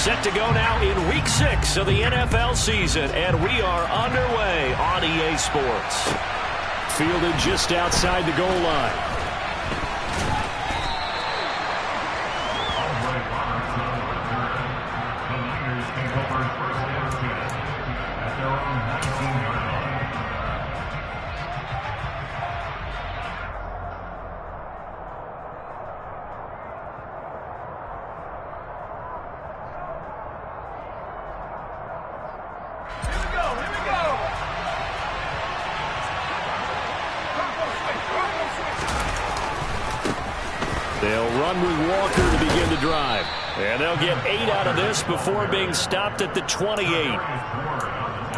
Set to go now in Week 6 of the NFL season, and we are underway on EA Sports. Fielded just outside the goal line. They'll run with Walker to begin the drive. And they'll get 8 out of this before being stopped at the 28.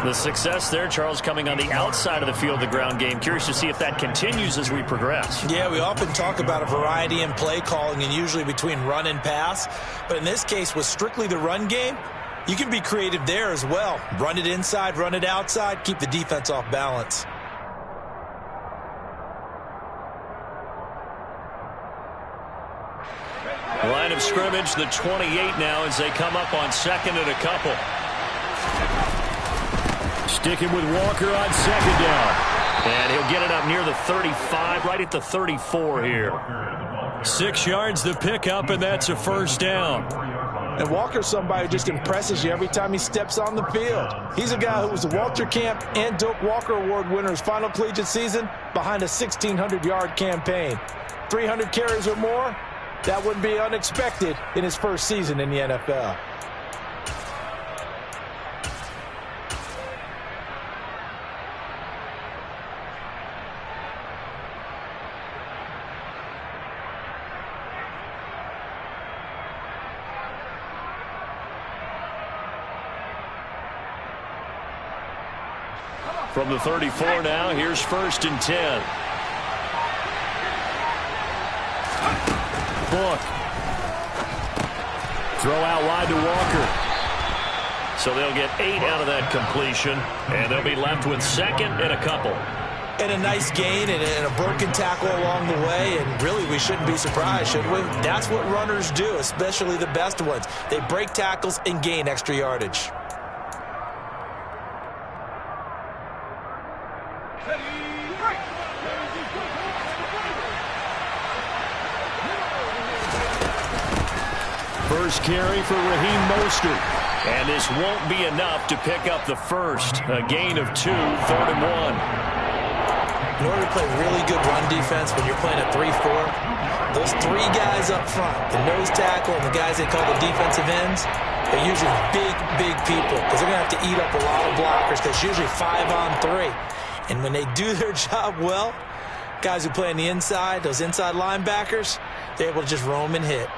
The success there, Charles, coming on the outside of the field, the ground game. Curious to see if that continues as we progress. Yeah, we often talk about a variety in play calling and usually between run and pass. But in this case, with strictly the run game, you can be creative there as well. Run it inside, run it outside, keep the defense off balance. Line of scrimmage, the 28 now as they come up on second and a couple. Sticking with Walker on second down. And he'll get it up near the 35, right at the 34 here. 6 yards the pickup, and that's a first down. And Walker's somebody who just impresses you every time he steps on the field. He's a guy who was the Walter Camp and Doak Walker Award winner's final collegiate season behind a 1,600-yard campaign. 300 carries or more? That wouldn't be unexpected in his first season in the NFL. From the 34 now, here's 1st and 10. Book. Throw out wide to Walker. So they'll get 8 out of that completion, and they'll be left with second and a couple. And a nice gain and a broken tackle along the way, and really we shouldn't be surprised, should we? That's what runners do, especially the best ones. They break tackles and gain extra yardage. First carry for Raheem Mostert. And this won't be enough to pick up the first. A gain of 2, 3rd and 1. In order to play really good run defense when you're playing a 3-4, those 3 guys up front, the nose tackle and the guys they call the defensive ends, they're usually big people because they're going to have to eat up a lot of blockers because it's usually 5 on 3. And when they do their job well, guys who play on the inside, those inside linebackers, they're able to just roam and hit.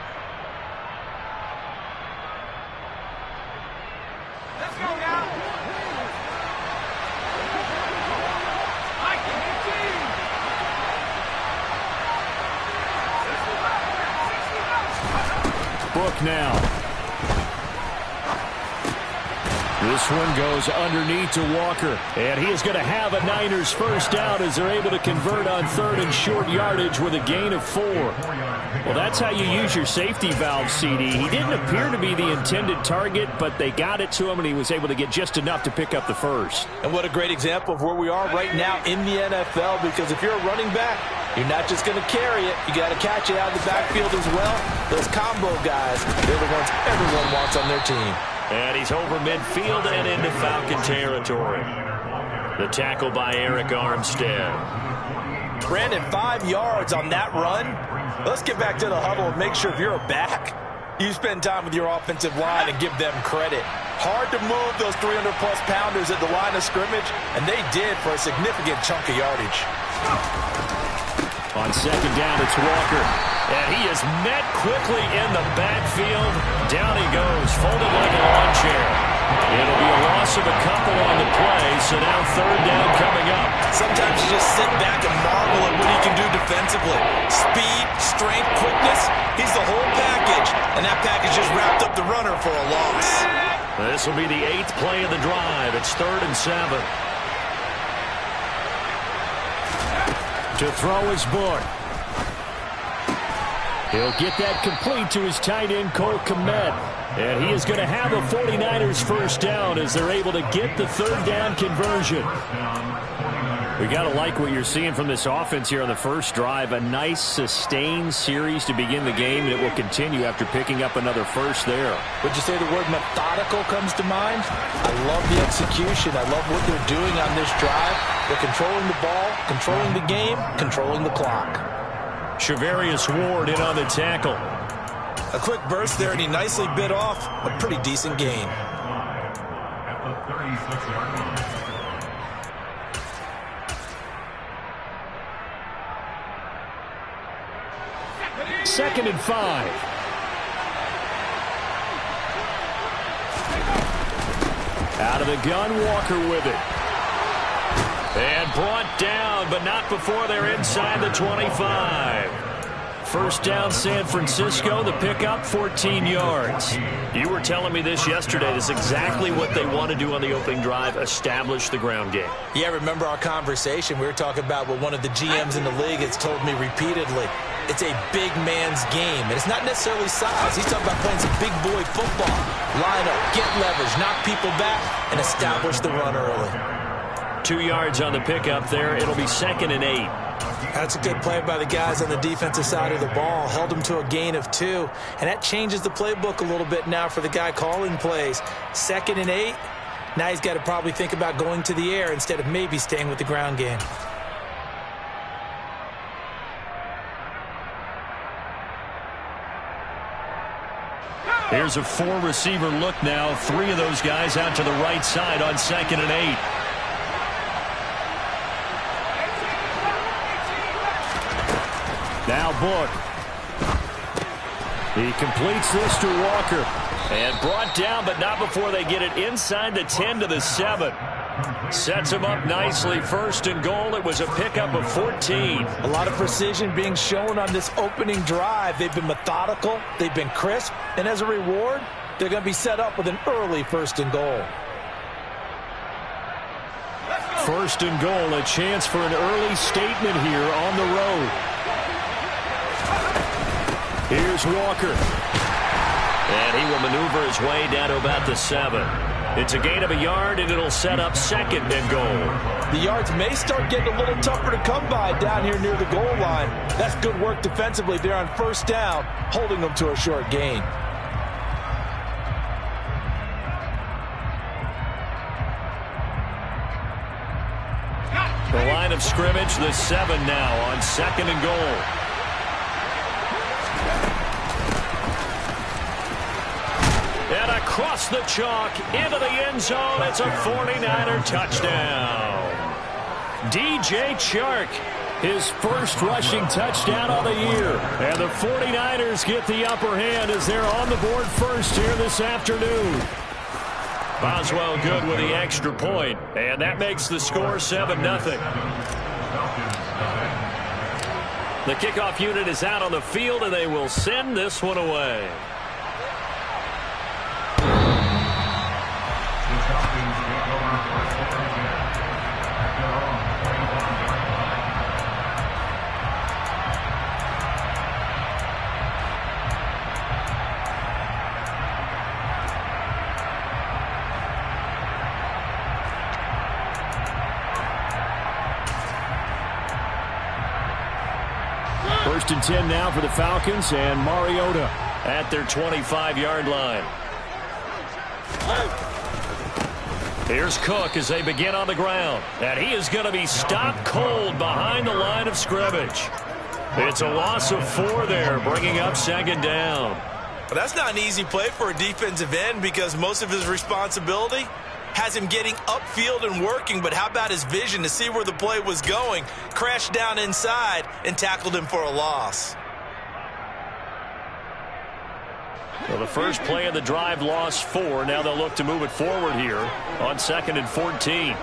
Book now. This one goes underneath to Walker. And he is going to have a Niners first down as they're able to convert on 3rd and short yardage with a gain of 4. Well, that's how you use your safety valve, CD. He didn't appear to be the intended target, but they got it to him, and he was able to get just enough to pick up the first. And what a great example of where we are right now in the NFL, because if you're a running back, you're not just going to carry it. You got to catch it out of the backfield as well. Those combo guys, they're the ones everyone wants on their team. And he's over midfield and into Falcon territory. The tackle by Eric Armstead. Brandon, 5 yards on that run. Let's get back to the huddle and make sure if you're a back, you spend time with your offensive line and give them credit. Hard to move those 300-plus pounders at the line of scrimmage, and they did for a significant chunk of yardage. On second down, it's Walker. And he is met quickly in the backfield. Down he goes, folded like a lawn chair. It'll be a loss of a couple on the play, so now 3rd down coming up. Sometimes you just sit back and marvel at what he can do defensively. Speed, strength, quickness, he's the whole package. And that package just wrapped up the runner for a loss. This will be the 8th play of the drive. It's 3rd and 7. To throw his Book. He'll get that complete to his tight end, Cole Kmet. And he is going to have a 49ers first down as they're able to get the third down conversion. We got to like what you're seeing from this offense here on the first drive. A nice, sustained series to begin the game, and it will continue after picking up another first there. Would you say the word methodical comes to mind? I love the execution. I love what they're doing on this drive. They're controlling the ball, controlling the game, controlling the clock. Shavarius Ward in on the tackle. A quick burst there, and he nicely bit off a pretty decent gain. At the 36-yard line. Second and 5. Out of the gun, Walker with it. And brought down, but not before they're inside the 25. First down, San Francisco. The pickup, 14 yards. You were telling me this yesterday. This is exactly what they want to do on the opening drive, establish the ground game. Yeah, remember our conversation. We were talking about what one of the GMs in the league has told me repeatedly. It's a big man's game, and it's not necessarily size. He's talking about playing some big boy football. Line up, get leverage, knock people back, and establish the run early. 2 yards on the pickup there. It'll be second and 8. That's a good play by the guys on the defensive side of the ball. Held them to a gain of 2, and that changes the playbook a little bit now for the guy calling plays. Second and 8. Now he's got to probably think about going to the air instead of maybe staying with the ground game. Here's a 4-receiver look now. 3 of those guys out to the right side on second and 8. Now Book. He completes this to Walker. And brought down, but not before they get it inside the 10 to the 7. Sets him up nicely. First and goal. It was a pickup of 14. A lot of precision being shown on this opening drive. They've been methodical. They've been crisp. And as a reward, they're going to be set up with an early first and goal. First and goal. A chance for an early statement here on the road. Here's Walker. And he will maneuver his way down to about the 7. It's a gain of a yard, and it'll set up second and goal. The yards may start getting a little tougher to come by down here near the goal line. That's good work defensively there on first down, holding them to a short gain. The line of scrimmage, the 7 now on second and goal. And across the chalk, into the end zone, it's a 49er touchdown. DJ Chark, his first rushing touchdown of the year. And the 49ers get the upper hand as they're on the board first here this afternoon. Boswell good with the extra point, and that makes the score 7-0. The kickoff unit is out on the field, and they will send this one away. First and 10 now for the Falcons, and Mariota at their 25-yard line. Here's Cook as they begin on the ground, and he is going to be stopped cold behind the line of scrimmage. It's a loss of 4 there, bringing up second down. Well, that's not an easy play for a defensive end because most of his responsibility has him getting upfield and working, but how about his vision to see where the play was going, crashed down inside, and tackled him for a loss. Well, the first play of the drive lost 4. Now they'll look to move it forward here on second and 14.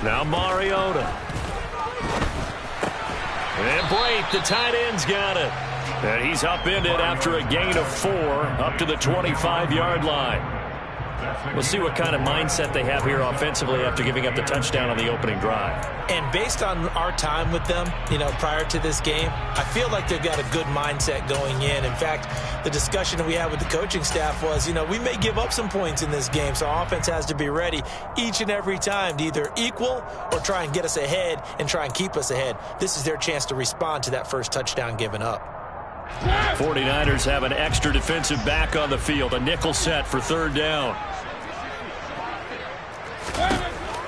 Now Mariota. And Braith, the tight end's got it. And he's upended after a gain of 4 up to the 25-yard line. We'll see what kind of mindset they have here offensively after giving up the touchdown on the opening drive. And based on our time with them, prior to this game, I feel like they've got a good mindset going in. In fact, the discussion that we had with the coaching staff was, we may give up some points in this game, so our offense has to be ready each and every time to either equal or try and get us ahead and try and keep us ahead. This is their chance to respond to that first touchdown given up. 49ers have an extra defensive back on the field, a nickel set for third down.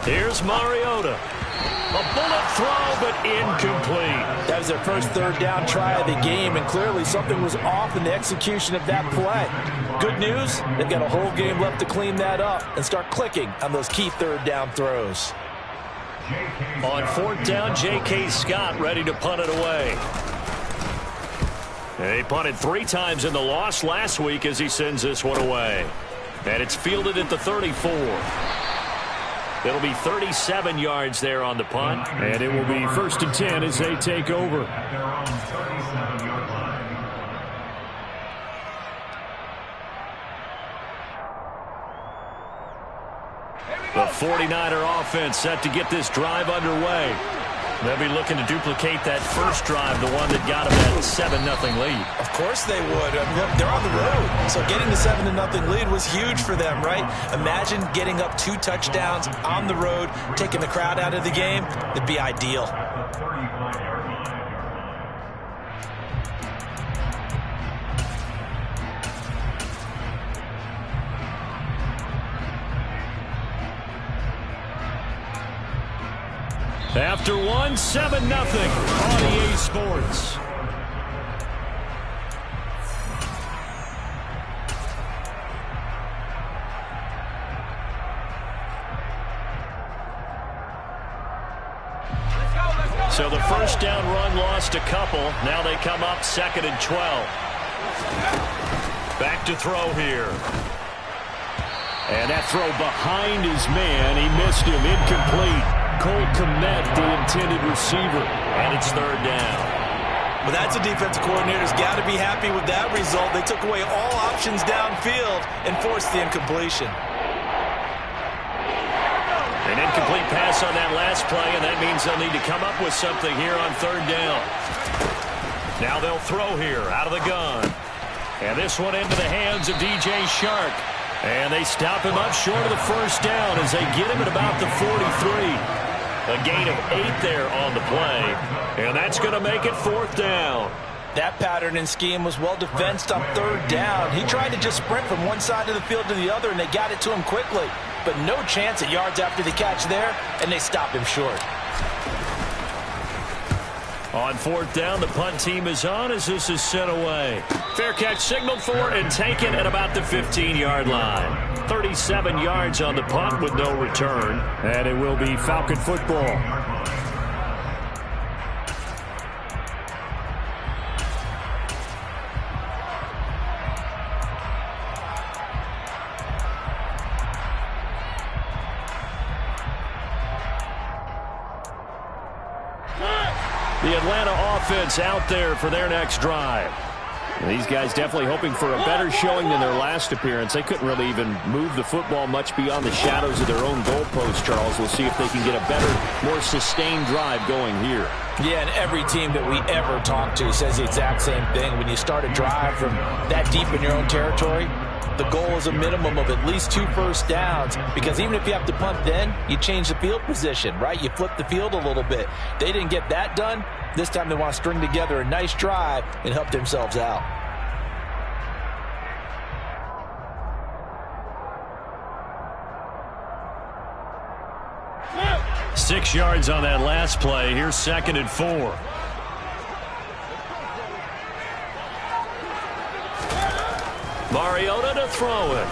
Here's Mariota. A bullet throw, but incomplete. That was their first third down try of the game, and clearly something was off in the execution of that play. Good news, they've got a whole game left to clean that up and start clicking on those key third down throws. On fourth down, J.K. Scott ready to punt it away. He punted 3 times in the loss last week as he sends this one away. And it's fielded at the 34. It'll be 37 yards there on the punt. And it will be 1st and 10 as they take over. At their own 37-yard line. The 49er offense set to get this drive underway. They'll be looking to duplicate that first drive, the one that got them that 7-0 lead. Of course they would. Look, they're on the road, so getting the 7-0 lead was huge for them, right? Imagine getting up 2 touchdowns on the road, taking the crowd out of the game. It'd be ideal. At the 35-yard line. After 1, 7-0 on EA Sports. So the first down run lost a couple. Now they come up 2nd and 12. Back to throw here. And that throw behind his man. He missed him. Incomplete. Cole Kmet, the intended receiver. And it's 3rd down. Well, that's a defensive coordinator's got to be happy with that result. They took away all options downfield and forced the incompletion. An incomplete pass on that last play, and that means they'll need to come up with something here on 3rd down. Now they'll throw here out of the gun. And this one into the hands of DJ Shark. And they stop him up short of the first down as they get him at about the 43. A gain of 8 there on the play. And that's going to make it 4th down. That pattern and scheme was well defensed on 3rd down. He tried to just sprint from one side of the field to the other, and they got it to him quickly. But no chance at yards after the catch there, and they stop him short. On 4th down, the punt team is on as this is sent away. Fair catch signaled for and taken at about the 15-yard line. 37 yards on the punt with no return. And it will be Falcon football. The Atlanta offense out there for their next drive. These guys definitely hoping for a better showing than their last appearance. They couldn't really even move the football much beyond the shadows of their own goalpost, Charles. We'll see if they can get a better, more sustained drive going here. Yeah, and every team that we ever talk to says the exact same thing. When you start a drive from that deep in your own territory, the goal is a minimum of at least 2 first downs, because even if you have to punt then, you change the field position, right? You flip the field a little bit. They didn't get that done. This time they want to string together a nice drive and help themselves out. Yeah. 6 yards on that last play. Here's 2nd and 4. Mariota to throw it.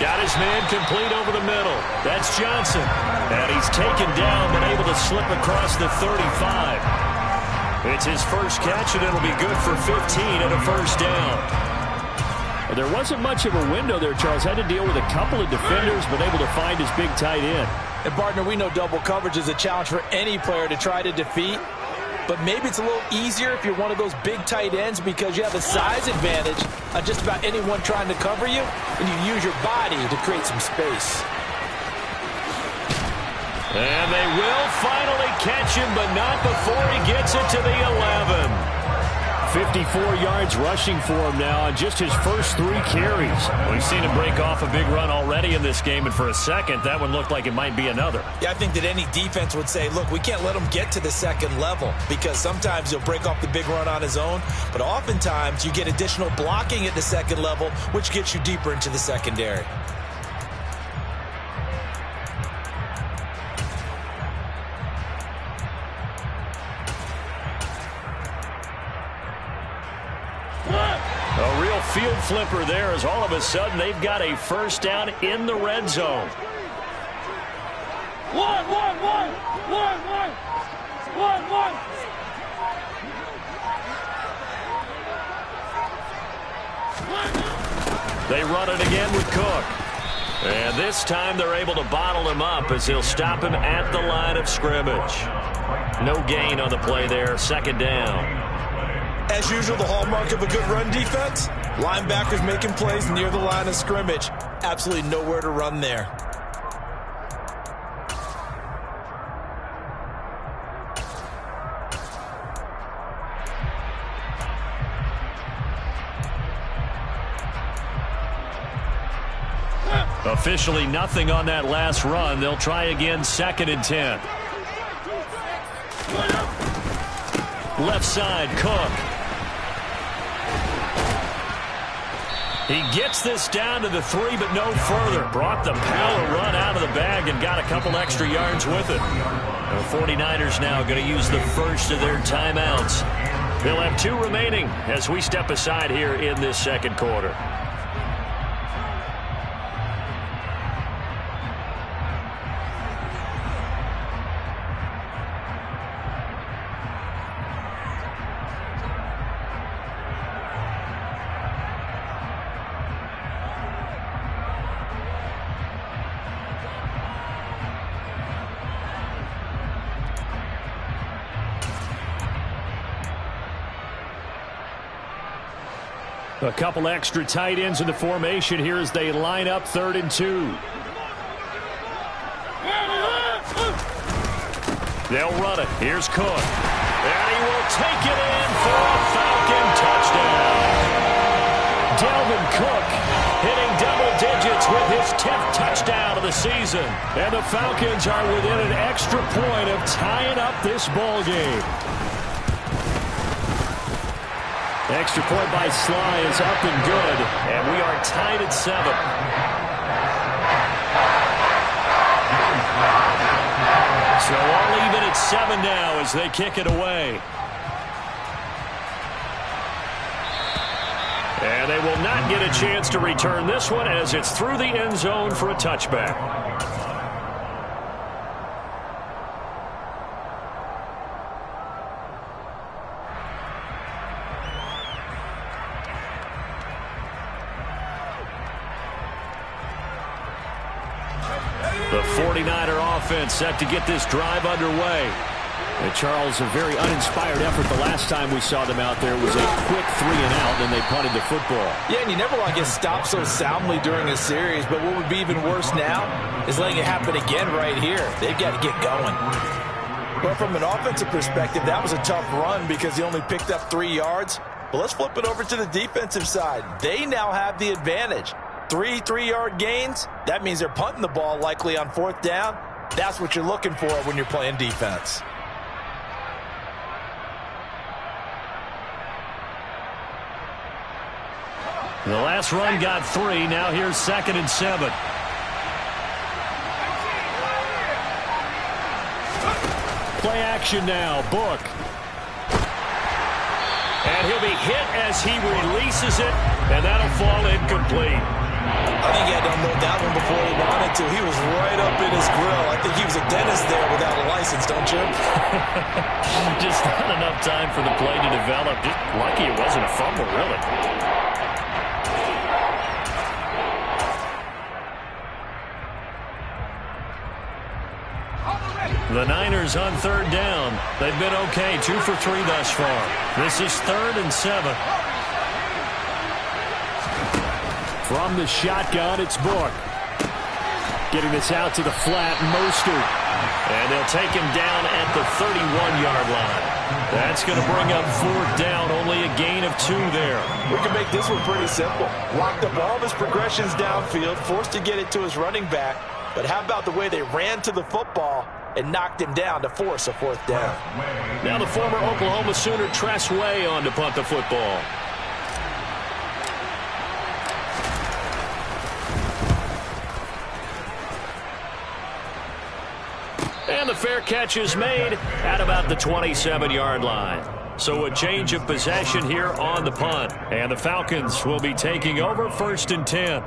Got his man complete over the middle. That's Johnson. And he's taken down, but able to slip across the 35. It's his first catch, and it'll be good for 15 and a first down. Well, there wasn't much of a window there, Charles. Had to deal with a couple of defenders, but able to find his big tight end. And, partner, we know double coverage is a challenge for any player to try to defeat. but maybe it's a little easier if you're one of those big tight ends because you have a size advantage on just about anyone trying to cover you, and you use your body to create some space. And they will finally catch him, but not before he gets it to the 11. 54 yards rushing for him now on just his first 3 carries. We've seen him break off a big run already in this game, and for a second, that one looked like it might be another. Yeah, I think that any defense would say, look, we can't let him get to the second level because sometimes he'll break off the big run on his own, but oftentimes you get additional blocking at the second level, which gets you deeper into the secondary. A real field flipper there as all of a sudden they've got a first down in the red zone. One. They run it again with Cook. And this time they're able to bottle him up as he'll stop him at the line of scrimmage. No gain on the play there, second down. As usual, the hallmark of a good run defense, linebackers making plays near the line of scrimmage. Absolutely nowhere to run there. Officially nothing on that last run. They'll try again, 2nd and 10. Left side, Cook. He gets this down to the 3, but no further. Brought the power run out of the bag and got a couple extra yards with it. The 49ers now going to use the first of their timeouts. They'll have 2 remaining as we step aside here in this second quarter. A couple extra tight ends in the formation here as they line up 3rd and 2. They'll run it. Here's Cook. And he will take it in for a Falcon touchdown. Dalvin Cook hitting double digits with his 10th touchdown of the season. And the Falcons are within an extra point of tying up this ball game. Extra point by Sly is up and good, and we are tied at 7. So all even at 7 now as they kick it away. And they will not get a chance to return this one as it's through the end zone for a touchback. The 49er offense set to get this drive underway. And Charles, a very uninspired effort the last time we saw them out there was a quick 3 and out, and they punted the football. Yeah, and you never want to get stopped so soundly during a series, but what would be even worse now is letting it happen again right here. They've got to get going. But from an offensive perspective, that was a tough run because he only picked up 3 yards. But let's flip it over to the defensive side. They now have the advantage. 3 3-yard gains, that means they're punting the ball likely on 4th down. That's what you're looking for when you're playing defense. The last run got 3. Now here's 2nd and 7. Play action now. Book. And he'll be hit as he releases it, and that'll fall incomplete. I think he had to unload that one before he wanted to. He was right up in his grill. I think he was a dentist there without a license, don't you? Just not enough time for the play to develop. Just lucky it wasn't a fumble, really. The Niners on third down. They've been okay, 2 for 3 thus far. This is 3rd and 7. From the shotgun, it's Book. Getting this out to the flat, Mostert. And they'll take him down at the 31-yard line. That's going to bring up 4th down, only a gain of 2 there. We can make this one pretty simple. Locked up all of his progressions downfield, forced to get it to his running back. But how about the way they ran to the football and knocked him down to force a 4th down? Now the former Oklahoma Sooner Tress Way on to punt the football. And the fair catch is made at about the 27-yard line. So a change of possession here on the punt. And the Falcons will be taking over 1st and 10.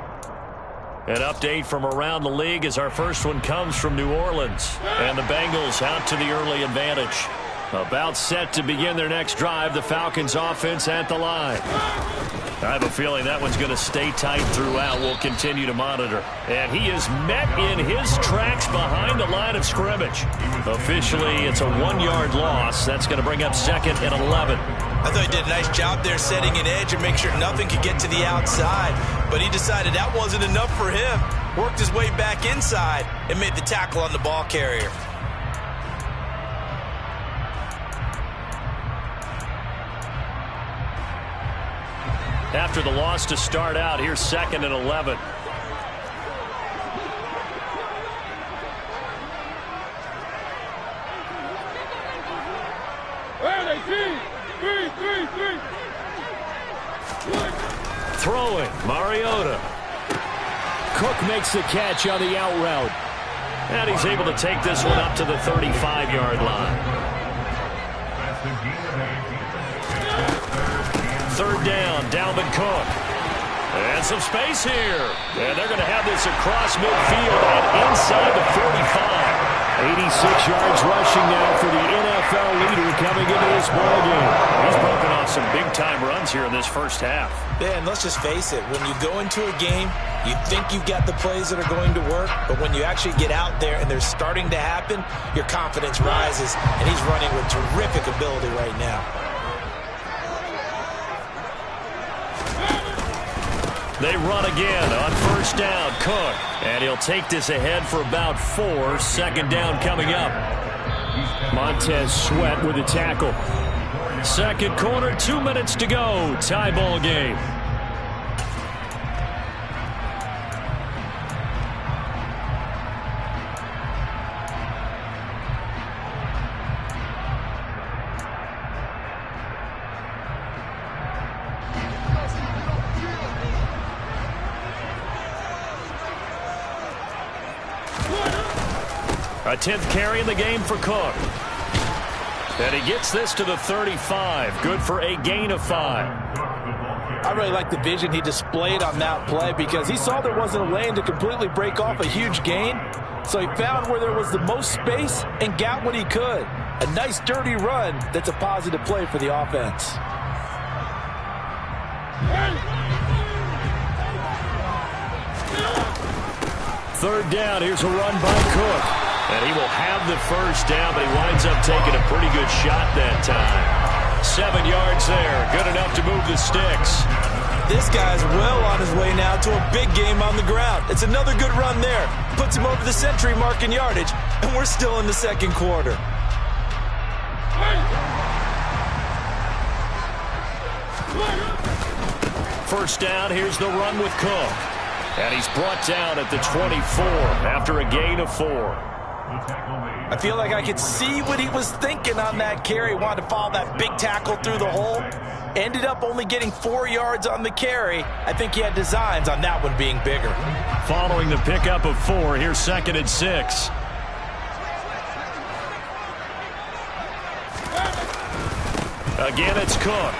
An update from around the league as our first one comes from New Orleans. And the Bengals out to the early advantage. About set to begin their next drive, the Falcons offense at the line. I have a feeling that one's going to stay tight throughout. We'll continue to monitor. And he is met in his tracks behind the line of scrimmage. Officially, it's a 1-yard loss. That's going to bring up 2nd and 11. I thought he did a nice job there setting an edge and make sure nothing could get to the outside. But he decided that wasn't enough for him. Worked his way back inside and made the tackle on the ball carrier. After the loss to start out, here's 2nd and 11. Throwing, Mariota. Cook makes the catch on the out route. And he's able to take this one up to the 35-yard line. 3rd down, Dalvin Cook. And some space here. And they're going to have this across midfield and inside the 45. 86 yards rushing now for the NFL leader coming into this ballgame. He's broken off some big-time runs here in this first half. Yeah, and let's just face it. When you go into a game, you think you've got the plays that are going to work, but when you actually get out there and they're starting to happen, your confidence rises, and he's running with terrific ability right now. They run again on 1st down, Cook. And he'll take this ahead for about 4. 2nd down coming up. Montez Sweat with a tackle. 2nd quarter, 2 minutes to go. Tie ball game. A 10th carry in the game for Cook. And he gets this to the 35. Good for a gain of 5. I really like the vision he displayed on that play because he saw there wasn't a lane to completely break off a huge gain. So he found where there was the most space and got what he could. A nice dirty run that's a positive play for the offense. Third down, here's a run by Cook. And he will have the first down, but he winds up taking a pretty good shot that time. 7 yards there, good enough to move the sticks. This guy's well on his way now to a big game on the ground. It's another good run there. Puts him over the century mark in yardage, and we're still in the 2nd quarter. First down, here's the run with Cook. And he's brought down at the 24 after a gain of 4. I feel like I could see what he was thinking on that carry. Wanted to follow that big tackle through the hole. Ended up only getting 4 yards on the carry. I think he had designs on that one being bigger. Following the pickup of 4, here's 2nd and 6. Again, it's Cook.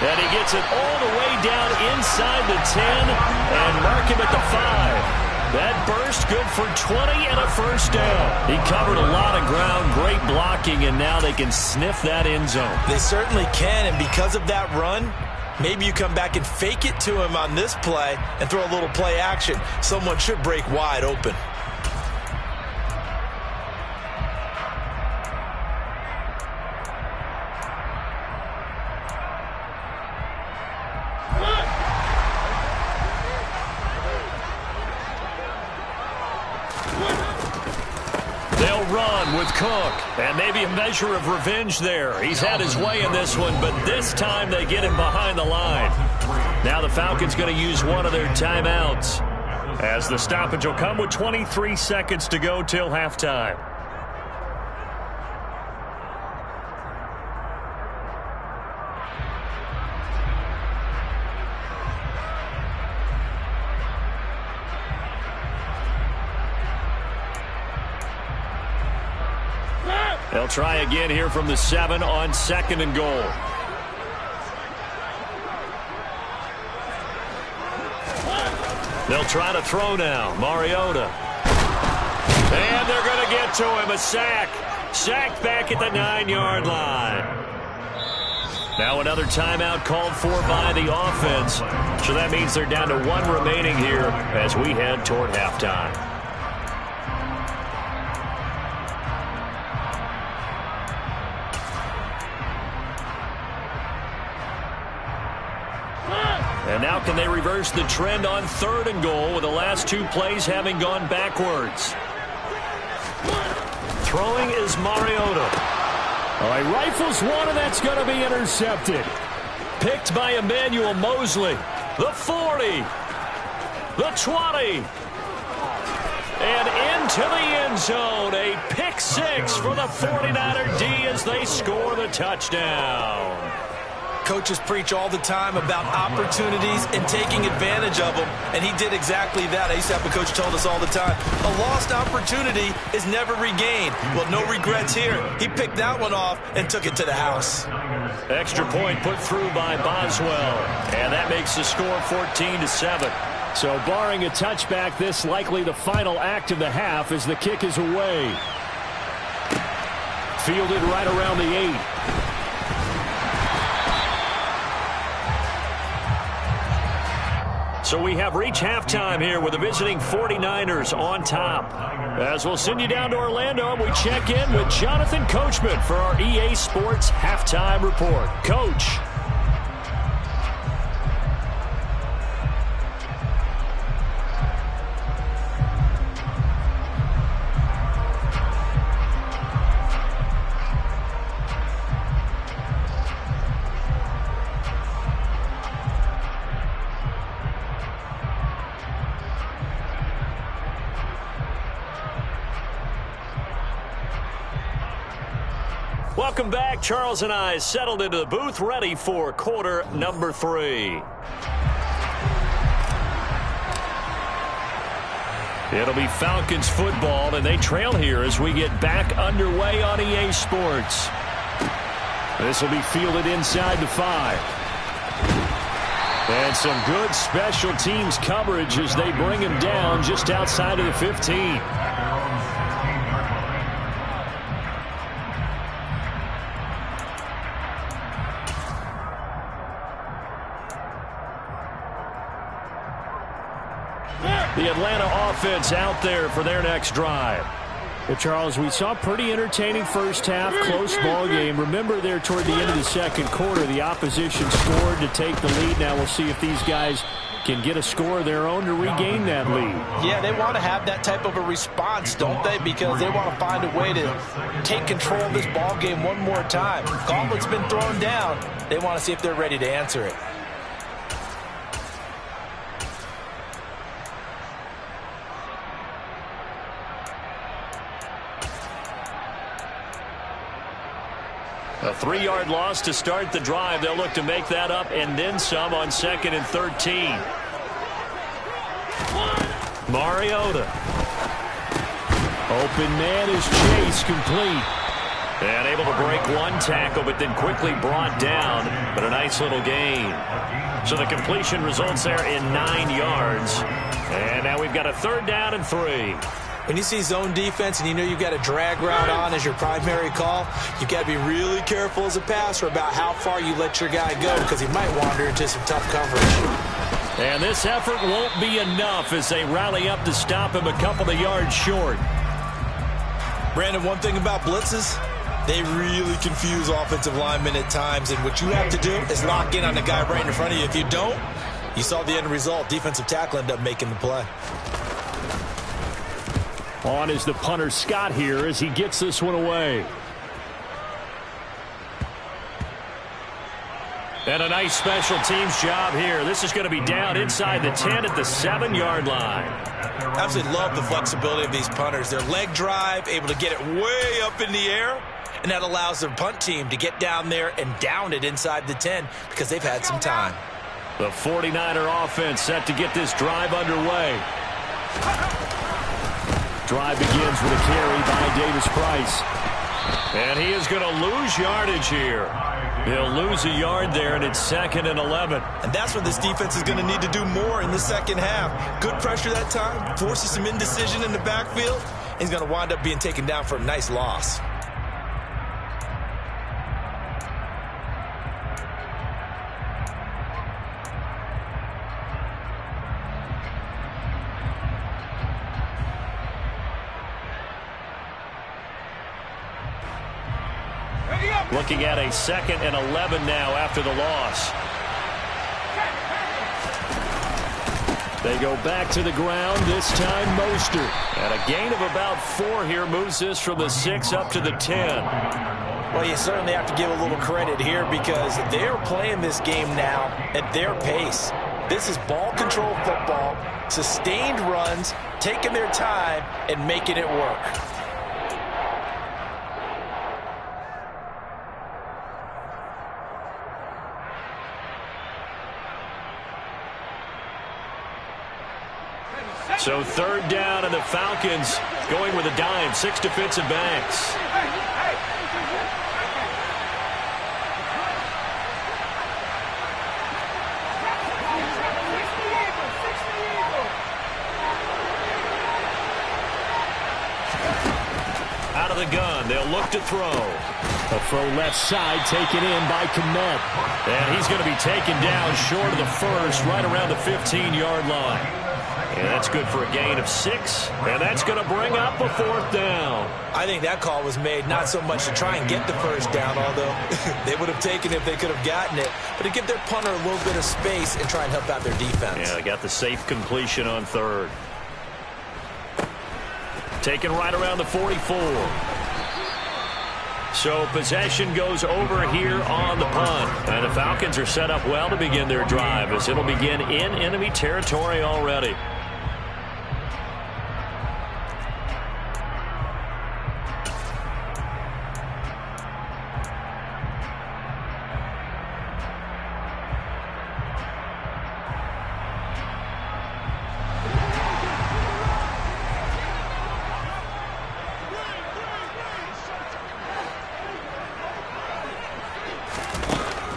And he gets it all the way down inside the 10 and mark him at the 5. That burst good for 20 and a first down. He covered a lot of ground, great blocking, and now they can sniff that end zone. They certainly can, and because of that run, Maybe you come back and fake it to him on this play and throw a little play action. Someone should break wide open. They'll run with Cook, and maybe a measure of revenge there. He's had his way in this one, but this time they get him behind the line. Now the Falcons going to use one of their timeouts, as the stoppage will come with 23 seconds to go till halftime. They'll try again here from the 7 on 2nd and goal. They'll try to throw now. Mariota. And they're going to get to him. A sack. Sacked back at the 9-yard line. Now another timeout called for by the offense. So that means they're down to 1 remaining here as we head toward halftime. And now can they reverse the trend on 3rd and goal with the last 2 plays having gone backwards? Throwing is Mariota. All right, rifles one, and that's going to be intercepted. Picked by Emmanuel Mosley. The 40. The 20. And into the end zone. A pick 6 for the 49er D as they score the touchdown. Coaches preach all the time about opportunities and taking advantage of them, and he did exactly that. I used to have a coach told us all the time, a lost opportunity is never regained. Well, no regrets here. He picked that one off and took it to the house. Extra point put through by Boswell, and that makes the score 14-7. So barring a touchback, this likely the final act of the half as the kick is away. Fielded right around the 8. So we have reached halftime here with the visiting 49ers on top. As we'll send you down to Orlando, we check in with Jonathan Coachman for our EA Sports Halftime Report. Coach. Welcome back. Charles and I settled into the booth, ready for quarter number 3. It'll be Falcons football, and they trail here as we get back underway on EA Sports. This will be fielded inside the 5. And some good special teams coverage as they bring him down just outside of the 15. The Atlanta offense out there for their next drive. Well, Charles, we saw a pretty entertaining first half, close ball game. Remember there toward the end of the second quarter, the opposition scored to take the lead. Now we'll see if these guys can get a score of their own to regain that lead. Yeah, they want to have that type of a response, don't they? Because they want to find a way to take control of this ball game one more time. Gauntlet's been thrown down. They want to see if they're ready to answer it. A 3-yard loss to start the drive. They'll look to make that up and then some on 2nd and 13. Mariota. Open man is Chase, complete. And able to break one tackle, but then quickly brought down. But a nice little gain. So the completion results there in 9 yards. And now we've got a 3rd down and 3. When you see zone defense and you know you've got a drag route on as your primary call, you've got to be really careful as a passer about how far you let your guy go because he might wander into some tough coverage. And this effort won't be enough as they rally up to stop him a couple of yards short. Brandon, one thing about blitzes, they really confuse offensive linemen at times, and what you have to do is lock in on the guy right in front of you. If you don't, you saw the end result. Defensive tackle ended up making the play. On is the punter Scott here as he gets this one away. And a nice special teams job here. This is going to be down inside the 10 at the 7-yard line. I absolutely love the flexibility of these punters. Their leg drive, able to get it way up in the air, and that allows their punt team to get down there and down it inside the 10 because they've had some time. The 49er offense set to get this drive underway. Drive begins with a carry by Davis Price. And he is going to lose yardage here. He'll lose a yard there, and it's 2nd and 11. And that's what this defense is going to need to do more in the second half. Good pressure that time, forces some indecision in the backfield, and he's going to wind up being taken down for a nice loss. Looking at a 2nd and 11 now after the loss. They go back to the ground, this time Mostert. And a gain of about 4 here moves this from the 6 up to the 10. Well, you certainly have to give a little credit here because they're playing this game now at their pace. This is ball control football, sustained runs, taking their time and making it work. So 3rd down, and the Falcons going with a dime. 6 defensive backs. Out of the gun, they'll look to throw. A throw left side taken in by Kmet. And he's going to be taken down short of the first, right around the 15-yard line. And that's good for a gain of 6, and that's going to bring up a 4th down. I think that call was made not so much to try and get the first down, although they would have taken it if they could have gotten it, but to give their punter a little bit of space and try and help out their defense. Yeah, they got the safe completion on 3rd. Taken right around the 44. So possession goes over here on the punt. And the Falcons are set up well to begin their drive as it'll begin in enemy territory already.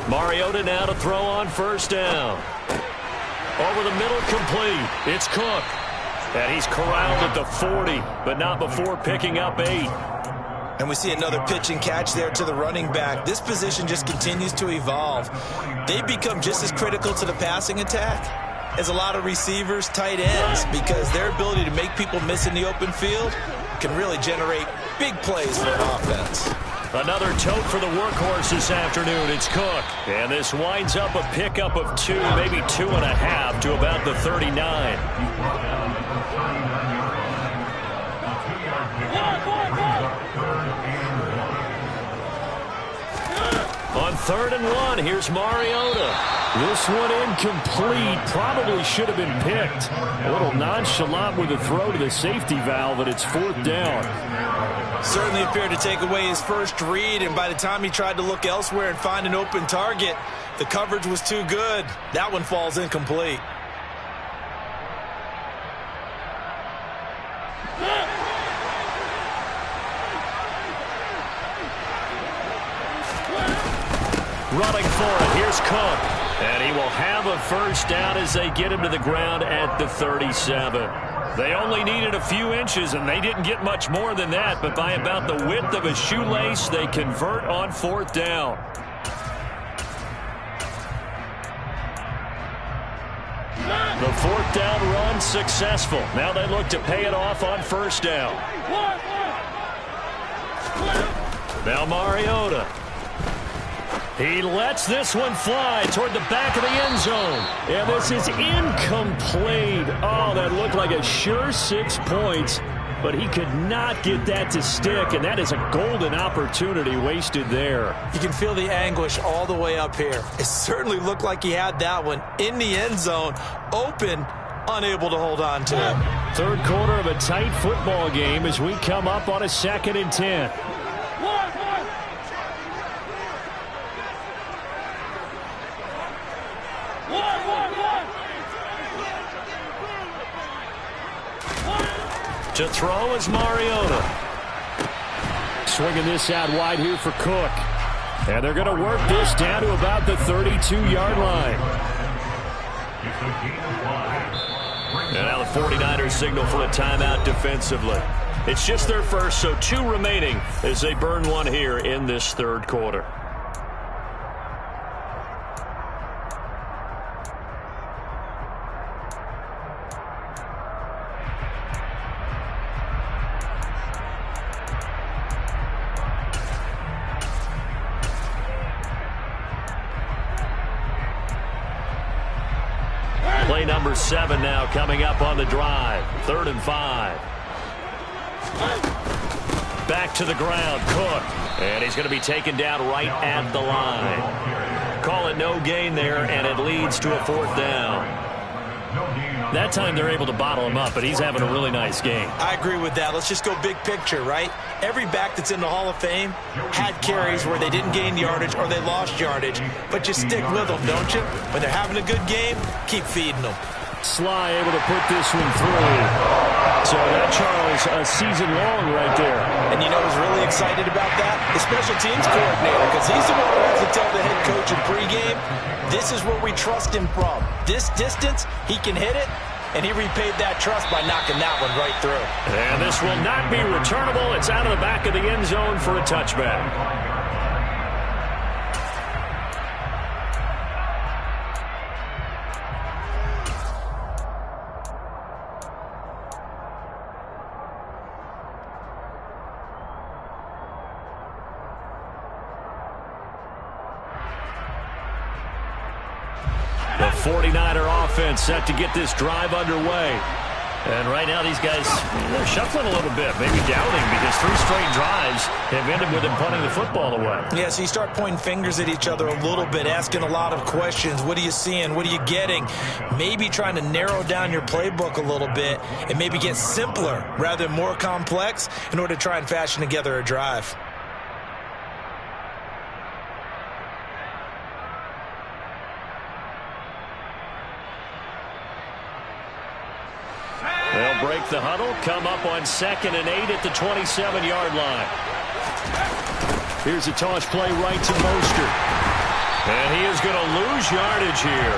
Mariota now to throw on 1st down. Over the middle, complete. It's Cook. And he's corralled at the 40, but not before picking up 8. And we see another pitch and catch there to the running back. This position just continues to evolve. They become just as critical to the passing attack as a lot of receivers, tight ends, because their ability to make people miss in the open field can really generate big plays for an offense. Another tote for the workhorse this afternoon. It's Cook. And this winds up a pickup of 2, maybe 2.5 to about the 39. On 3rd and 1, here's Mariota. This one incomplete. Probably should have been picked. A little nonchalant with the throw to the safety valve, and it's 4th down. Certainly appeared to take away his first read, and by the time he tried to look elsewhere and find an open target, the coverage was too good. That one falls incomplete. Running for it, here's Cook. And he will have a 1st down as they get him to the ground at the 37. They only needed a few inches, and they didn't get much more than that, but by about the width of a shoelace, they convert on 4th down. The 4th down run successful. Now they look to pay it off on 1st down. Now Mariota. He lets this one fly toward the back of the end zone. And this is incomplete. Oh, that looked like a sure 6 points. But he could not get that to stick, and that is a golden opportunity wasted there. You can feel the anguish all the way up here. It certainly looked like he had that one in the end zone, open, unable to hold on to it. 3rd quarter of a tight football game as we come up on a 2nd and 10. To throw is Mariota. Swinging this out wide here for Cook. And they're going to work this down to about the 32-yard line. And now the 49ers signal for a timeout defensively. It's just their first, so 2 remaining as they burn one here in this 3rd quarter. Play number 7 now coming up on the drive. 3rd and 5. Back to the ground, Cook. And he's going to be taken down right at the line. Call it no gain there, and it leads to a 4th down. That time they're able to bottle him up, but he's having a really nice game. I agree with that. Let's just go big picture, right? Every back that's in the Hall of Fame had carries where they didn't gain yardage or they lost yardage, but you stick with them, don't you? When they're having a good game, keep feeding them. Sly able to put this one through. So that, Charles, a season long right there. And you know who's really excited about that? The special teams coordinator, because he's the one who has to tell the head coach in pregame, this is where we trust him from. This distance, he can hit it, and he repaid that trust by knocking that one right through. And this will not be returnable. It's out of the back of the end zone for a touchback. The 49er offense set to get this drive underway. And right now these guys, they're shuffling a little bit, maybe doubting, because 3 straight drives have ended with them punting the football away. Yeah, so you start pointing fingers at each other a little bit, asking a lot of questions. What are you seeing? What are you getting? Maybe trying to narrow down your playbook a little bit and maybe get simpler rather than more complex in order to try and fashion together a drive. They'll break the huddle, come up on 2nd and 8 at the 27-yard line. Here's a toss play right to Mostert. And he is going to lose yardage here.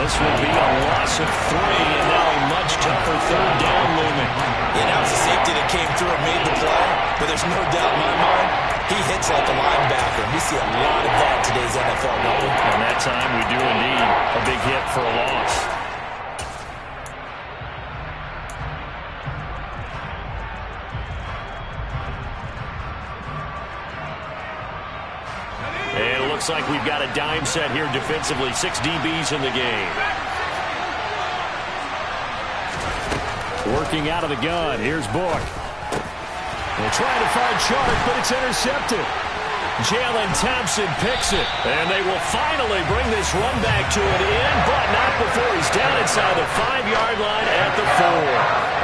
This will be a loss of 3, and now a much tougher 3rd down looming. Yeah, that was a safety that came through and made the play, but there's no doubt in my mind, he hits like a linebacker. We see a lot of that in today's NFL, don't we? And that time we do indeed a big hit for a loss. And it looks like we've got a dime set here defensively. 6 DBs in the game. Working out of the gun. Here's Book. They're trying to find Chark, but it's intercepted. Jalen Thompson picks it. And they will finally bring this run back to an end, but not before he's down inside the 5-yard line at the 4.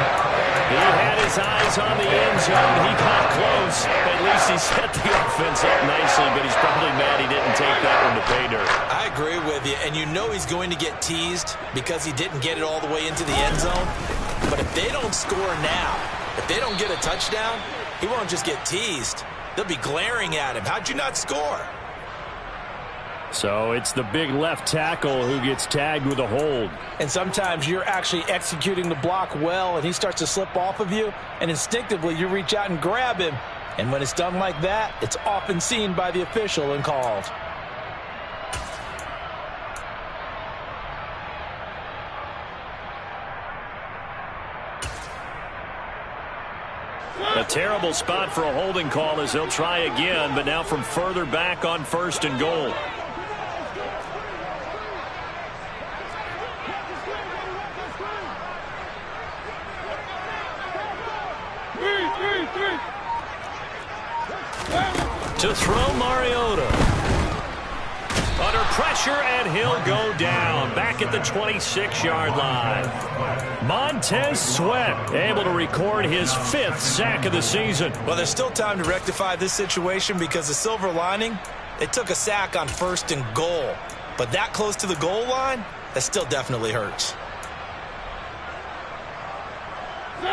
He had his eyes on the end zone. He got close. At least he set the offense up nicely, but he's probably mad he didn't take that one to pay dirt. I agree with you, and you know he's going to get teased because he didn't get it all the way into the end zone. But if they don't score now, if they don't get a touchdown, he won't just get teased. They'll be glaring at him. How'd you not score? So it's the big left tackle who gets tagged with a hold. And sometimes you're actually executing the block well, and he starts to slip off of you, and instinctively you reach out and grab him. And when it's done like that, it's often seen by the official and called. A terrible spot for a holding call as they'll try again, but now from further back on 1st and goal. To throw Mariota. Under pressure, and he'll go down. Back at the 26-yard line. Montez Sweat able to record his 5th sack of the season. Well, there's still time to rectify this situation because the silver lining, they took a sack on 1st and goal. But that close to the goal line, that still definitely hurts.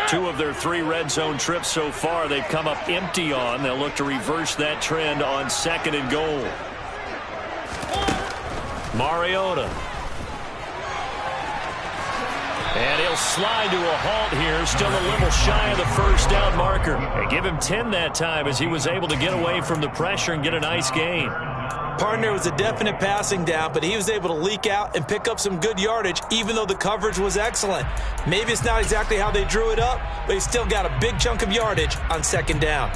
2 of their 3 red zone trips so far they've come up empty on. They'll look to reverse that trend on 2nd and goal. Mariota. And he'll slide to a halt here, still a little shy of the 1st down marker. They give him 10 that time as he was able to get away from the pressure and get a nice gain. Partner was a definite passing down, but he was able to leak out and pick up some good yardage, even though the coverage was excellent. Maybe it's not exactly how they drew it up, but he still got a big chunk of yardage on 2nd down.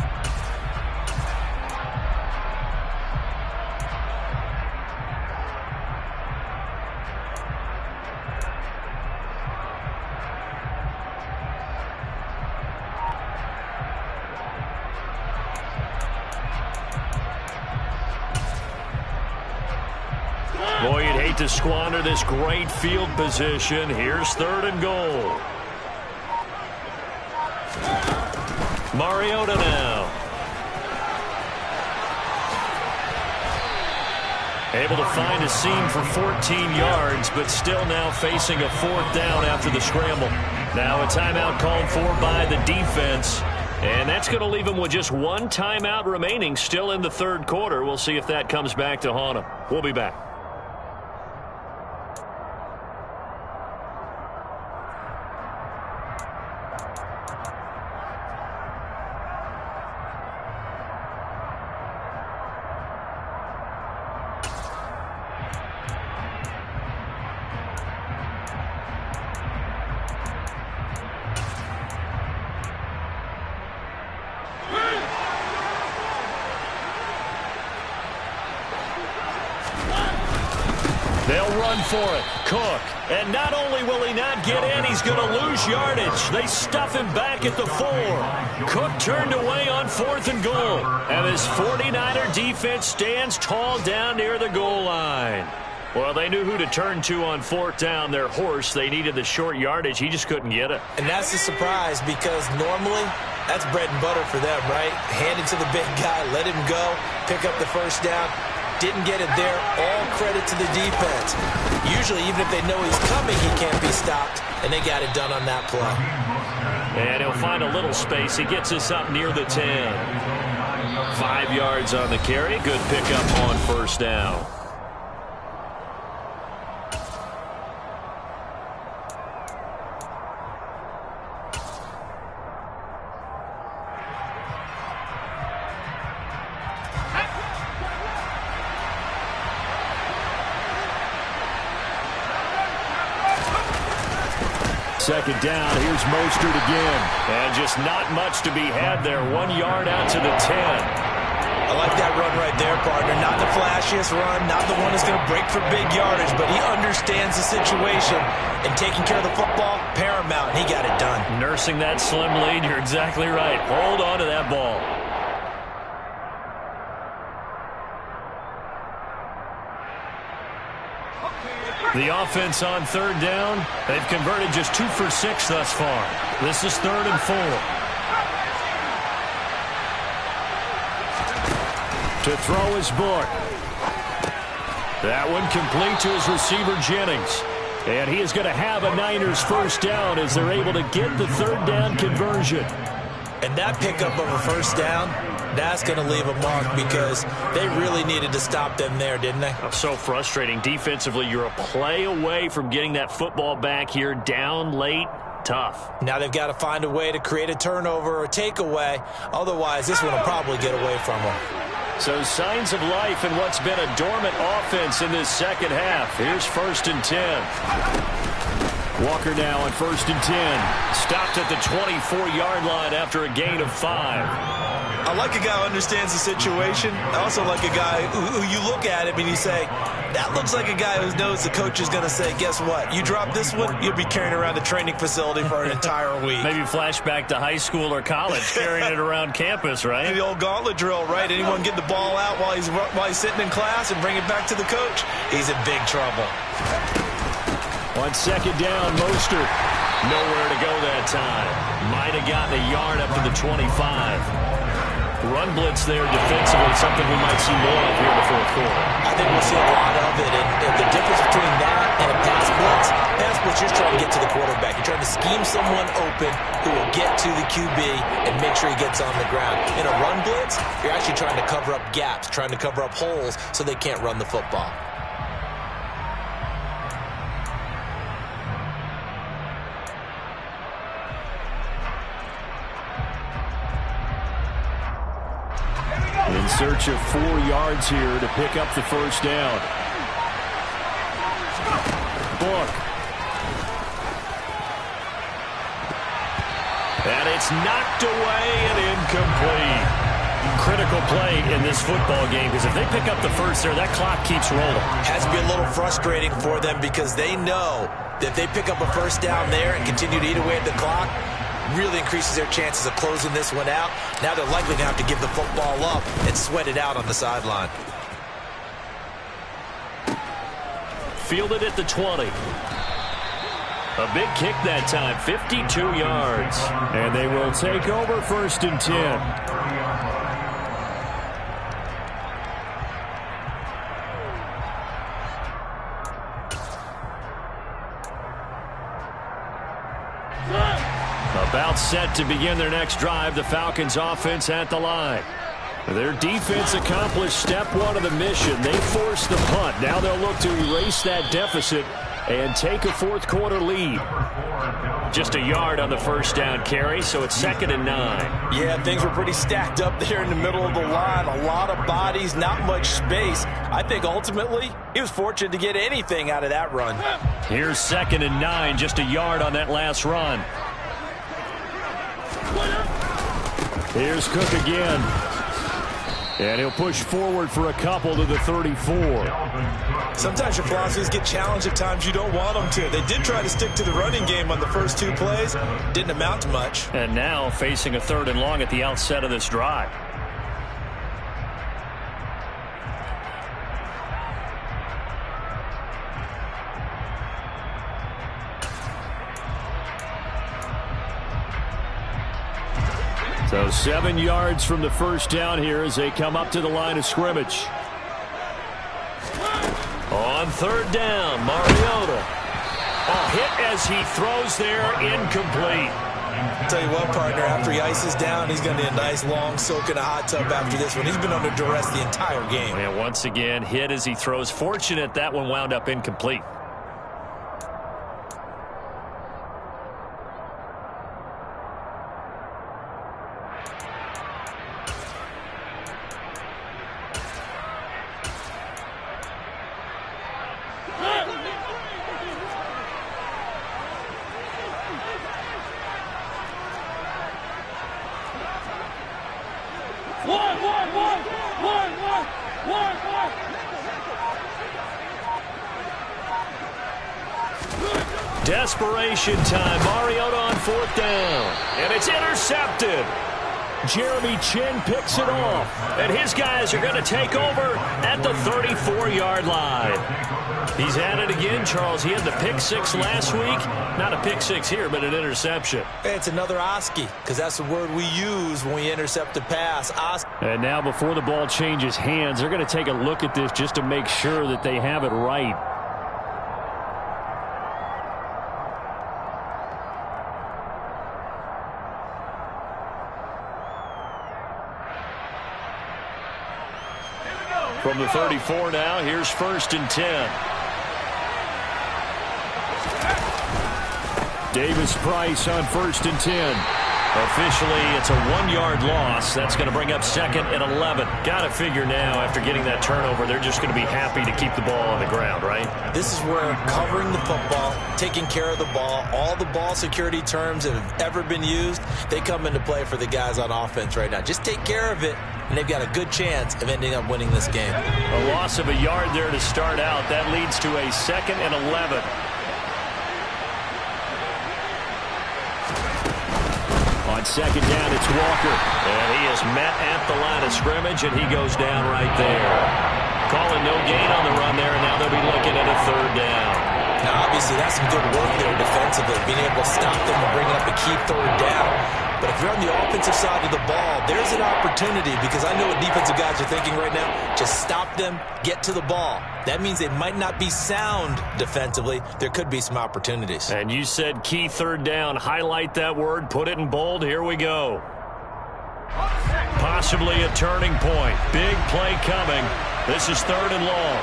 Boy, you'd hate to squander this great field position. Here's 3rd and goal. Mariota now. Able to find a seam for 14 yards, but still now facing a 4th down after the scramble. Now a timeout called for by the defense. And that's going to leave him with just 1 timeout remaining still in the 3rd quarter. We'll see if that comes back to haunt him. We'll be back. They'll run for it. Cook. And not only will he not get in, he's going to lose yardage. They stuff him back at the 4. Cook turned away on 4th and goal. And his 49er defense stands tall down near the goal line. Well, they knew who to turn to on 4th down. Their horse, they needed the short yardage. He just couldn't get it. And that's a surprise because normally that's bread and butter for them, right? Hand it to the big guy, let him go, pick up the 1st down. Didn't get it there. All credit to the defense. Usually, even if they know he's coming, he can't be stopped, and they got it done on that play. And he'll find a little space. He gets us up near the 10. 5 yards on the carry. Good pickup on 1st down. Second down, here's Mostert again. And just not much to be had there. 1 yard out to the 10. I like that run right there, partner. Not the flashiest run, not the one that's going to break for big yardage, but he understands the situation, and taking care of the football, paramount. He got it done. Nursing that slim lead, you're exactly right. Hold on to that ball. The offense on 3rd down, they've converted just 2 for 6 thus far. This is 3rd and 4. To throw is Book. That one complete to his receiver, Jennings. And he is going to have a Niners 1st down as they're able to get the 3rd down conversion. And that pickup of a 1st down, That's going to leave a mark because they really needed to stop them there, didn't they? Oh, so frustrating. Defensively, you're a play away from getting that football back here, down late. Tough. Now they've got to find a way to create a turnover or takeaway. Otherwise, this one will probably get away from them. So signs of life in what's been a dormant offense in this second half. Here's 1st and 10. Walker now on 1st and 10. Stopped at the 24-yard line after a gain of 5. I like a guy who understands the situation. I also like a guy who you look at him and you say, that looks like a guy who knows the coach is going to say, guess what? You drop this one, you'll be carrying around the training facility for an entire week. Maybe flashback to high school or college, carrying it around campus, right? The old gauntlet drill, right? Anyone get the ball out while he's sitting in class and bring it back to the coach? He's in big trouble. On 2nd down, Mostert. Nowhere to go that time. Might have gotten a yard up to the 25. Run blitz there defensively, something we might see more of here in the 4th quarter. I think we'll see a lot of it, and the difference between that and a pass blitz, you're trying to get to the quarterback. You're trying to scheme someone open who will get to the QB and make sure he gets on the ground. In a run blitz, you're actually trying to cover up gaps, trying to cover up holes so they can't run the football. In search of 4 yards here to pick up the 1st down. Book. And it's knocked away and incomplete. Critical play in this football game because if they pick up the 1st there, that clock keeps rolling. Has to be a little frustrating for them because they know that if they pick up a 1st down there and continue to eat away at the clock, really increases their chances of closing this one out. Now they're likely to have to give the football up and sweat it out on the sideline. Fielded at the 20. A big kick that time, 52 yards. And they will take over 1st and 10. About set to begin their next drive, the Falcons offense at the line. Their defense accomplished step 1 of the mission. They forced the punt. Now they'll look to erase that deficit and take a 4th quarter lead. Just a yard on the 1st down carry, so it's 2nd and 9. Yeah, things were pretty stacked up there in the middle of the line. A lot of bodies, not much space. I think ultimately he was fortunate to get anything out of that run. Here's 2nd and 9, just a yard on that last run. Here's Cook again. And he'll push forward for a couple to the 34. Sometimes your philosophies get challenged at times you don't want them to. They did try to stick to the running game on the first 2 plays. Didn't amount to much. And now facing a 3rd and long at the outset of this drive. So 7 yards from the 1st down here as they come up to the line of scrimmage. On 3rd down, Mariota. A hit as he throws there, incomplete. I'll tell you what, partner, after he ices down, he's going to need a nice long soak in a hot tub after this one. He's been under duress the entire game. And once again, hit as he throws. Fortunate that one wound up incomplete. Desperation time. Mariota on 4th down. And it's intercepted. Jeremy Chin picks it off. And his guys are going to take over at the 34-yard line. He's at it again, Charles. He had the pick 6 last week. Not a pick 6 here, but an interception. It's another Oski, because that's the word we use when we intercept a pass. Oski. And now before the ball changes hands, they're going to take a look at this just to make sure that they have it right. From the 34 now, here's 1st and 10. Davis Price on 1st and 10. Officially, it's a 1-yard loss. That's going to bring up 2nd and 11. Got to figure now, after getting that turnover, they're just going to be happy to keep the ball on the ground, right? This is where covering the football, taking care of the ball, all the ball security terms that have ever been used, they come into play for the guys on offense right now. Just take care of it, and they've got a good chance of ending up winning this game. A loss of a yard there to start out. That leads to a 2nd and 11. On 2nd down, it's Walker. And he is met at the line of scrimmage, and he goes down right there. Calling no gain on the run there, and now they'll be looking at a 3rd down. Now, obviously, that's some good work there defensively, being able to stop them and bring up a key 3rd down. But if you're on the offensive side of the ball, there's an opportunity, because I know what defensive guys are thinking right now. Just stop them, get to the ball. That means they might not be sound defensively. There could be some opportunities. And you said key 3rd down. Highlight that word. Put it in bold. Here we go. Possibly a turning point. Big play coming. This is 3rd and long.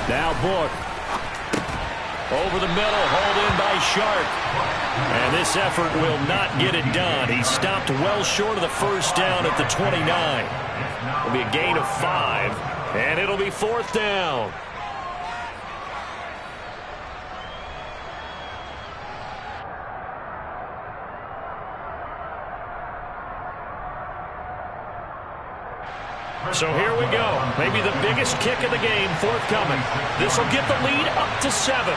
Now Book. Over the middle, hauled in by Sharp. And this effort will not get it done. He stopped well short of the 1st down at the 29. It'll be a gain of 5, and it'll be 4th down. So here we go. Maybe the biggest kick of the game forthcoming. This will get the lead up to 7.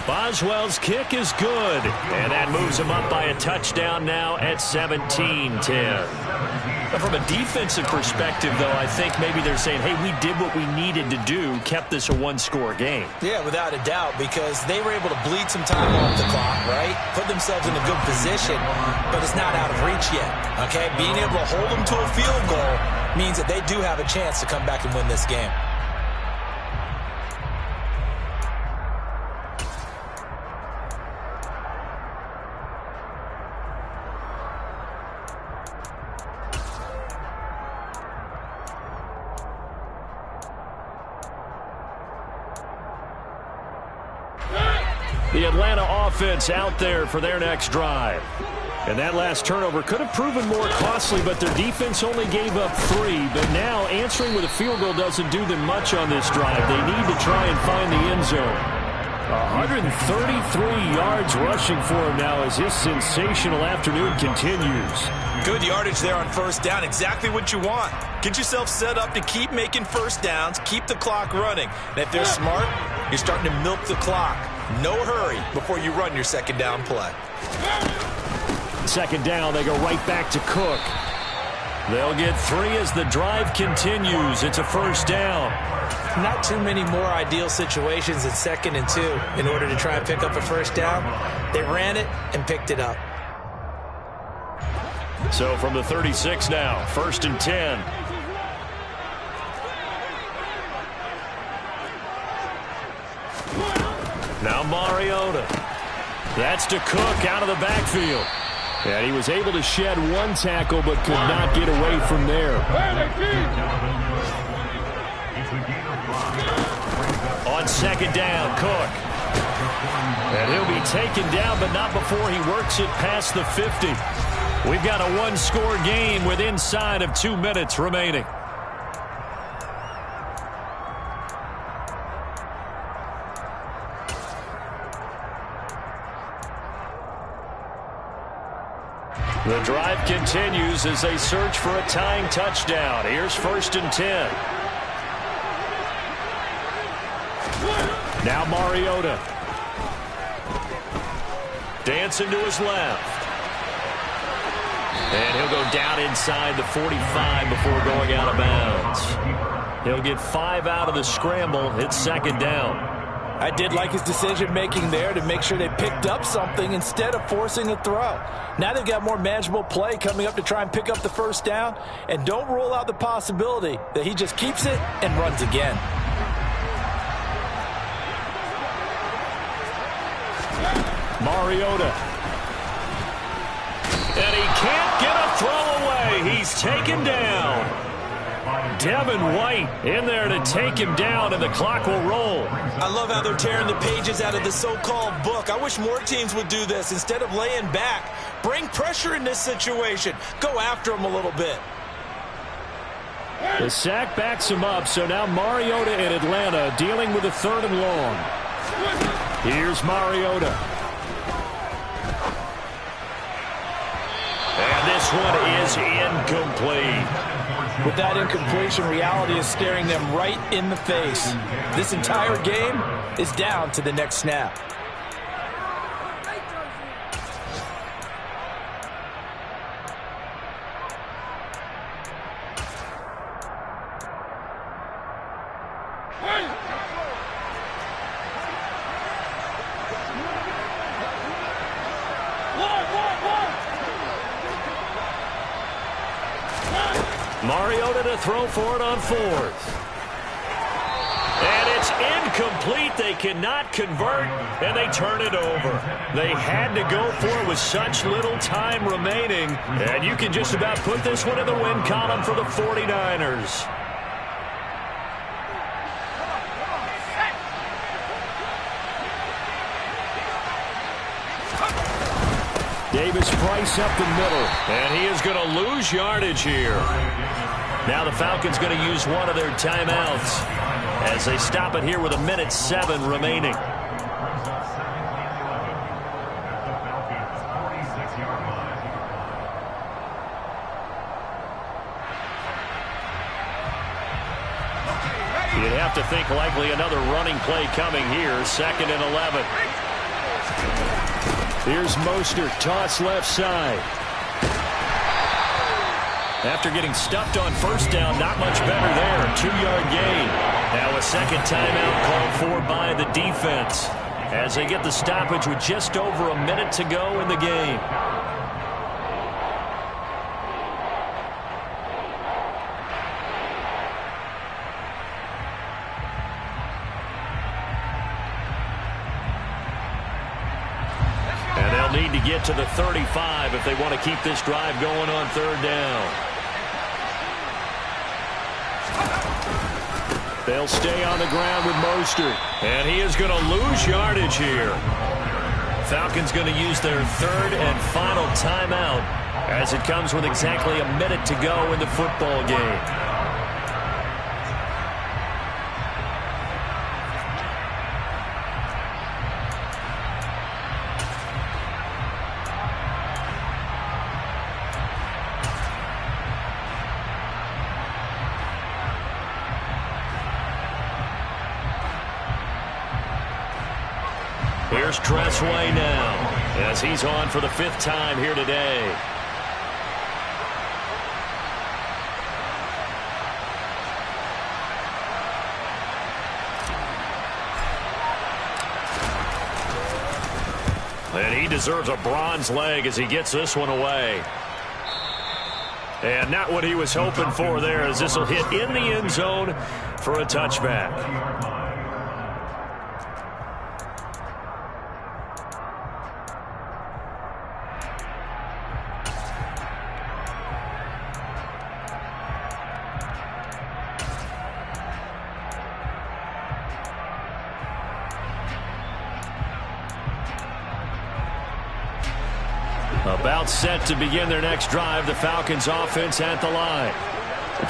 Boswell's kick is good, and that moves him up by a touchdown now at 17-10. From a defensive perspective, though, I think maybe they're saying, hey, we did what we needed to do, kept this a 1-score game. Yeah, without a doubt, because they were able to bleed some time off the clock, right? Put themselves in a good position, but it's not out of reach yet, okay? Being able to hold them to a field goal means that they do have a chance to come back and win this game. The Atlanta offense out there for their next drive. And that last turnover could have proven more costly, but their defense only gave up 3. But now answering with a field goal doesn't do them much on this drive. They need to try and find the end zone. 133 yards rushing for him now as his sensational afternoon continues. Good yardage there on 1st down. Exactly what you want. Get yourself set up to keep making 1st downs, keep the clock running. And if they're smart, you're starting to milk the clock. No hurry before you run your 2nd down play. 2nd down, they go right back to Cook. They'll get 3 as the drive continues. It's a 1st down. Not too many more ideal situations at 2nd and 2 in order to try and pick up a 1st down. They ran it and picked it up. So from the 36 now, 1st and 10. Now Mariota. That's to Cook out of the backfield. And he was able to shed 1 tackle but could not get away from there. On 2nd down, Cook. And he'll be taken down, but not before he works it past the 50. We've got a 1-score game with inside of 2 minutes remaining. The drive continues as they search for a tying touchdown. Here's 1st and 10. Now Mariota. Dancing to his left. And he'll go down inside the 45 before going out of bounds. He'll get 5 out of the scramble. It's 2nd down. I did like his decision-making there to make sure they picked up something instead of forcing a throw. Now they've got more manageable play coming up to try and pick up the first down, and don't rule out the possibility that he just keeps it and runs again. Mariota. And he can't get a throw away. He's taken down. Devin White in there to take him down, and the clock will roll. I love how they're tearing the pages out of the so-called book. I wish more teams would do this instead of laying back. Bring pressure in this situation. Go after him a little bit. The sack backs him up, so now Mariota in Atlanta dealing with a 3rd and long. Here's Mariota. And this one is incomplete. With that incompletion, reality is staring them right in the face. This entire game is down to the next snap. Mariota to throw for it on 4th. And it's incomplete. They cannot convert, and they turn it over. They had to go for it with such little time remaining, and you can just about put this one in the win column for the 49ers. Davis-Price up the middle, and he is going to lose yardage here. Now the Falcons going to use one of their timeouts as they stop it here with 1:07 remaining. You'd have to think likely another running play coming here, 2nd and 11. Here's Mostert, toss left side. After getting stuffed on 1st down, not much better there. 2-yard gain. Now a second timeout called for by the defense as they get the stoppage with just over a minute to go in the game. Need to get to the 35 if they want to keep this drive going on 3rd down. They'll stay on the ground with Mostert, and he is going to lose yardage here. Falcons going to use their 3rd and final timeout as it comes with exactly a minute to go in the football game. Here's Tressway now as he's on for the 5th time here today. And he deserves a bronze leg as he gets this one away. And not what he was hoping for there, as this will hit in the end zone for a touchback. About set to begin their next drive. The Falcons offense at the line.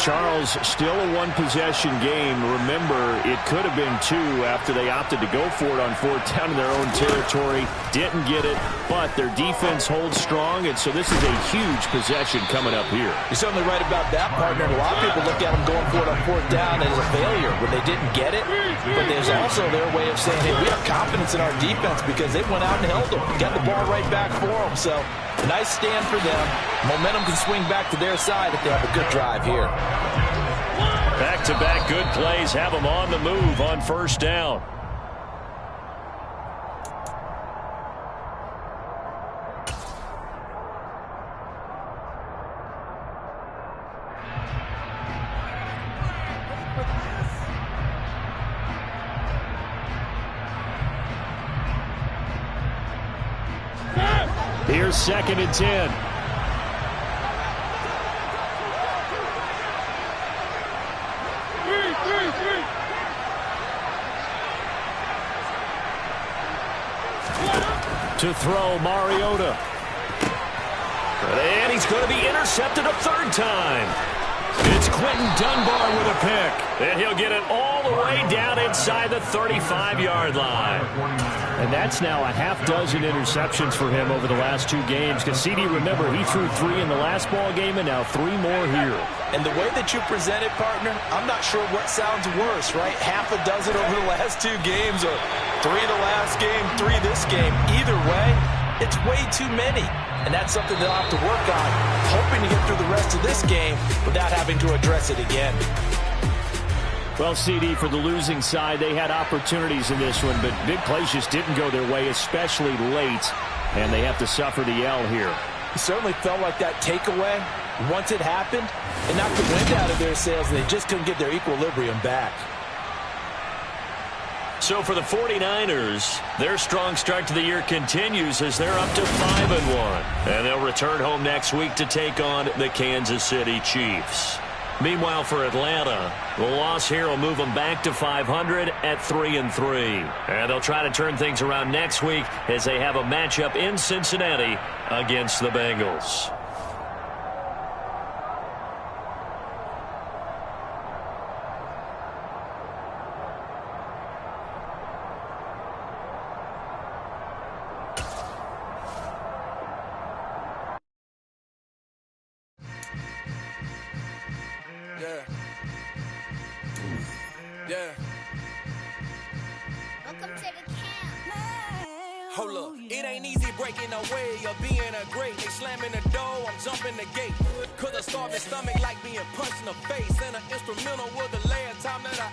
Charles, still a one-possession game. Remember, it could have been 2 after they opted to go for it on 4th down in their own territory. Didn't get it, but their defense holds strong, and so this is a huge possession coming up here. You're certainly right about that, partner. A lot of people look at them going for it on 4th down as a failure when they didn't get it. But there's also their way of saying, hey, we have confidence in our defense because they went out and held them. Got the ball right back for them. So nice stand for them. Momentum can swing back to their side if they have a good drive here. Back-to-back good plays have them on the move on 1st down. Here's 2nd and 10. To throw, Mariota. And he's going to be intercepted a 3rd time. It's Quentin Dunbar with a pick. And he'll get it all the way down inside the 35-yard line. And that's now a half dozen interceptions for him over the last 2 games. Because CD, remember, he threw 3 in the last ball game and now 3 more here. And the way that you present it, partner, I'm not sure what sounds worse, right? Half a dozen over the last 2 games or 3 the last game, 3 this game. Either way, it's way too many. And that's something they'll have to work on, hoping to get through the rest of this game without having to address it again. Well, CD, for the losing side, they had opportunities in this one, but big plays just didn't go their way, especially late, and they have to suffer the L here. It certainly felt like that takeaway, once it happened, it knocked the wind out of their sails, and they just couldn't get their equilibrium back. So for the 49ers, their strong start to the year continues as they're up to 5-1. And they'll return home next week to take on the Kansas City Chiefs. Meanwhile, for Atlanta, the loss here will move them back to 500 at 3-3. And they'll try to turn things around next week as they have a matchup in Cincinnati against the Bengals. Yeah. Welcome to the camp. Hold up. It ain't easy breaking away or being a great. They slamming the door, I'm jumping the gate. Cause a starving stomach like being punched in the face. And an instrumental was the last time that I